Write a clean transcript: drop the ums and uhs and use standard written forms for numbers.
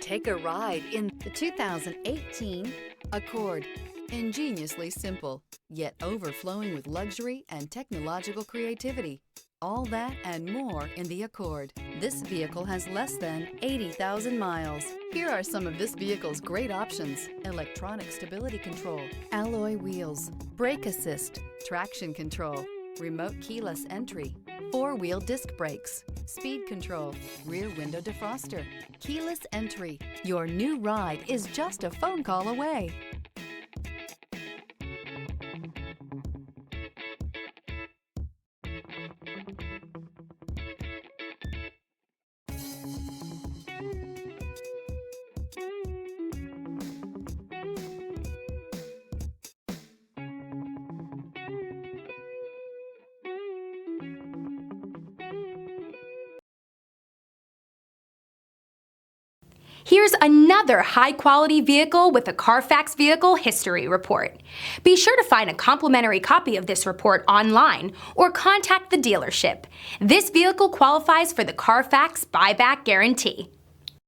Take a ride in the 2018 Accord. Ingeniously simple, yet overflowing with luxury and technological creativity. All that and more in the Accord. This vehicle has less than 80,000 miles. Here are some of this vehicle's great options: electronic stability control, alloy wheels, brake assist, traction control, remote keyless entry, four-wheel disc brakes, speed control, rear window defroster, keyless entry. Your new ride is just a phone call away. Here's another high-quality vehicle with a Carfax Vehicle History Report. Be sure to find a complimentary copy of this report online or contact the dealership. This vehicle qualifies for the Carfax Buyback Guarantee.